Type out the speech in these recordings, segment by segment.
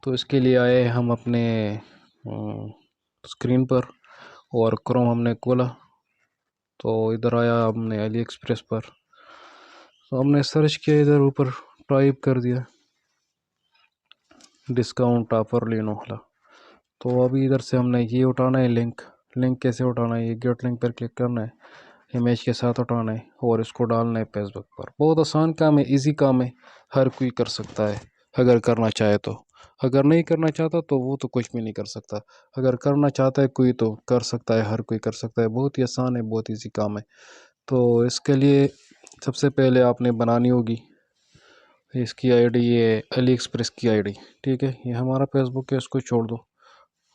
تو اس کے لیے آئے ہم اپنے اسکرین پر اور کروم ہم نے کھولا تو ادھر آیا ہم نے علی ایکسپریس پر، تو ہم نے سرچ کیا، ادھر اوپر ٹائپ کر دیا ڈسکاؤنٹ آفر لینو والا۔ تو ابھی ادھر سے ہم نے یہ اٹھانا ہے لنک کیسے اٹھانا ہے، یہ گیٹ لنک پر کلک کرنا ہے، امیج کے ساتھ اٹھانا ہے اور اس کو ڈالنا ہے فیس بک پر۔ بہت آسان کام ہے، ایزی کام ہے، ہر کوئی کر سکتا ہے اگر کرنا چاہے تو۔ اگر نہیں کرنا چاہتا تو وہ تو کچھ بھی نہیں کر سکتا، اگر کرنا چاہتا ہے کوئی تو کر سکتا ہے، ہر کوئی کر سکتا ہے، بہت ہی آسان ہے، بہت ایزی کام ہے۔ تو اس کے لیے سب سے پہلے آپ نے بنانی ہوگی اس کی آئی ڈی، یہ علی ایکسپریس کی آئی ڈی، ٹھیک ہے، یہ ہمارا فیس بک ہے، اس کو چھوڑ دو،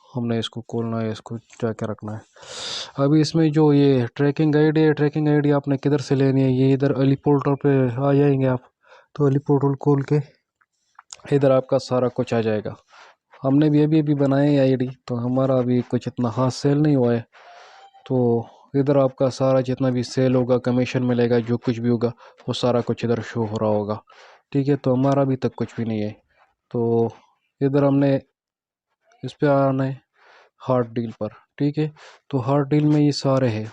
ہم نے اس کو کھولنا ہے، اس کو جا کے رکھنا ہے۔ ابھی اس میں جو یہ ٹریکنگ آئی ڈی ہے، ٹریکنگ آئی ڈی آپ نے کدھر سے لینی ہے، یہ ادھر علی پورٹل پہ آ جائیں گے آپ، تو علی پورٹل کھول کے ادھر آپ کا سارا کچھ آ جائے گا۔ ہم نے بھی ابھی بنائے ہیں آئی ڈی، تو ہمارا ابھی کچھ اتنا خاص سیل نہیں ہوا ہے، تو ادھر آپ کا سارا جتنا بھی سیل ہوگا، کمیشن ملے گا، جو کچھ بھی ہوگا وہ سارا کچھ ادھر شو ہو رہا ہوگا، ٹھیک ہے۔ تو ہمارا ابھی تک کچھ بھی نہیں ہے، تو ادھر ہم نے اس پہ آنا ہے ہارڈ ڈیل پر، ٹھیک ہے۔ تو ہارڈ ڈیل میں یہ سارے ہیں،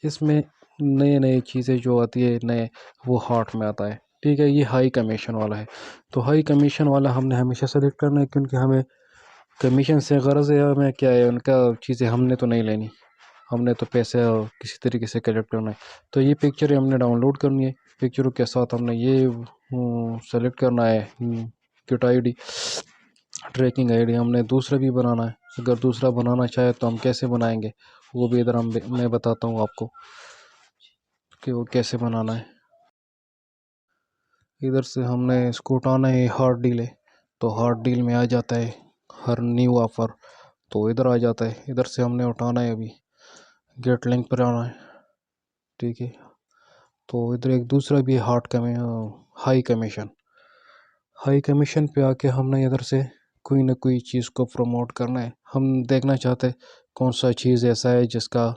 اس میں نئے چیزیں جو آتی ہے نئے، وہ ہارٹ میں آتا ہے، ٹھیک ہے۔ یہ ہائی کمیشن والا ہے، تو ہائی کمیشن والا ہم نے ہمیشہ سلیکٹ کرنا ہے، کیونکہ ہمیں کمیشن سے غرض ہے، ہمیں کیا ہے ان کا چیزیں ہم نے تو نہیں لینی، ہم نے تو پیسے کسی طریقے سے کلیکٹ کرنا ہے۔ تو یہ پکچر ہم نے ڈاؤن لوڈ کرنی ہے، پکچروں کے ساتھ ہم نے یہ سلیکٹ کرنا ہے kit I D, tracking I D. ہم نے دوسرا بھی بنانا ہے، اگر دوسرا بنانا چاہے تو ہم کیسے بنائیں گے، وہ بھی ادھر میں بتاتا ہوں آپ کو کہ وہ کیسے بنانا ہے۔ ادھر سے ہم نے اس کو اٹھانا ہے، ہارڈ ڈیل ہے، تو ہارڈ ڈیل میں آ جاتا ہے ہر نیو آفر، تو ادھر آ جاتا ہے، ادھر سے ہم نے اٹھانا ہے، ابھی گیٹ لنک پر آنا ہے، ٹھیک ہے۔ تو ادھر ایک دوسرا بھی ہائی کمیشن پہ آ کے ہم نے ادھر سے کوئی نہ کوئی چیز کو پروموٹ کرنا ہے، ہم دیکھنا چاہتے کون سا چیز ایسا ہے جس کا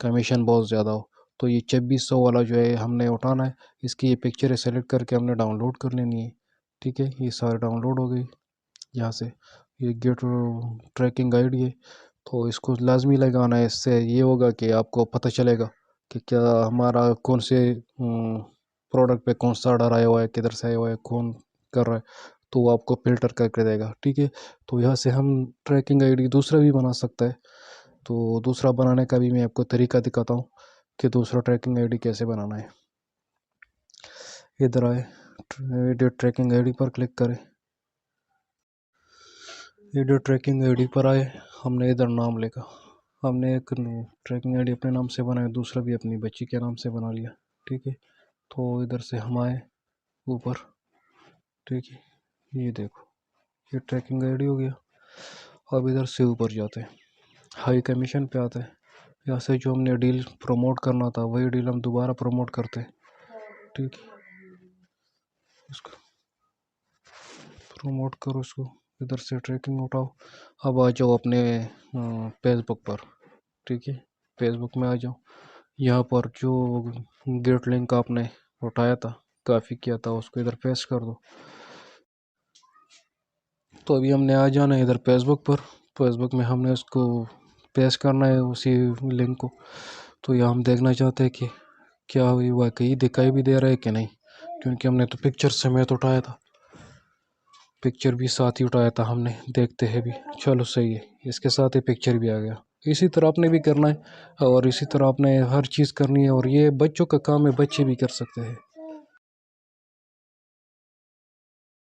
کمیشن بہت زیادہ ہو، تو یہ 2600 والا جو ہے ہم نے اٹھانا ہے، اس کی یہ پکچر سیلیکٹ کر کے ہم نے ڈاؤن لوڈ کر لینی ہے، ٹھیک ہے۔ یہ سارے ڈاؤن لوڈ ہو گئی، یہاں سے یہ گیٹ ٹریکنگ آئی ڈی ہے، تو اس کو لازمی لگانا ہے، اس سے یہ ہوگا کہ آپ کو پتہ چلے گا کہ کیا ہمارا کون سے پروڈکٹ پہ کون سا آرڈر آیا ہوا ہے، کدھر سے آیا ہوا ہے، کون کر رہا ہے، تو وہ آپ کو فلٹر کر کے دے گا، ٹھیک ہے۔ تو یہاں سے ہم ٹریکنگ آئی ڈی دوسرا بھی بنا سکتا ہے، تو دوسرا بنانے کا بھی میں آپ کو طریقہ دکھاتا ہوں کہ دوسرا ٹریکنگ آئی ڈی کیسے بنانا ہے۔ ادھر آئے، ایڈٹ ٹریکنگ آئی ڈی پر کلک کریں، ایڈٹ ٹریکنگ آئی ڈی پر آئے، ہم نے ادھر نام لکھا، ہم نے ایک ٹریکنگ آئی ڈی اپنے نام سے بنایا، دوسرا بھی اپنی بچی کے نام سے بنا لیا، ٹھیک ہے۔ تو ادھر سے ہم آئے اوپر، ٹھیک ہے، یہ دیکھو یہ ٹریکنگ آئی ڈی ہو گیا۔ اب ادھر سے اوپر جاتے ہیں، ہائی کمیشن پہ آتے ہیں، یہاں سے جو ہم نے ڈیل پروموٹ کرنا تھا وہی ڈیل ہم دوبارہ پروموٹ کرتے ہیں، ٹھیک ہے۔ اس کو پروموٹ کرو، اس کو ادھر سے ٹریکنگ اٹھاؤ، اب آ جاؤ اپنے فیس بک پر، ٹھیک ہے، فیس بک میں آ جاؤ، یہاں پر جو گیٹ لنک آپ نے اٹھایا تھا، کافی کیا تھا، اس کو ادھر پیسٹ کر دو۔ تو ابھی ہم نے آ جانا ہے ادھر فیس بک پر، فیس بک میں ہم نے اس کو پیسٹ کرنا ہے اسی لنک کو، تو یہاں ہم دیکھنا چاہتے ہیں کہ کیا واقعی دکھائی بھی دے رہا ہے کہ نہیں، کیونکہ ہم نے تو پکچر سمیت اٹھایا تھا، پکچر بھی ساتھ ہی اٹھایا تھا ہم نے، دیکھتے ہیں بھی، چلو صحیح ہے، اس کے ساتھ ہی پکچر بھی آ گیا۔ اسی طرح آپ نے بھی کرنا ہے، اور اسی طرح آپ نے ہر چیز کرنی ہے، اور یہ بچوں کا کام ہے، بچے بھی کر سکتے ہیں۔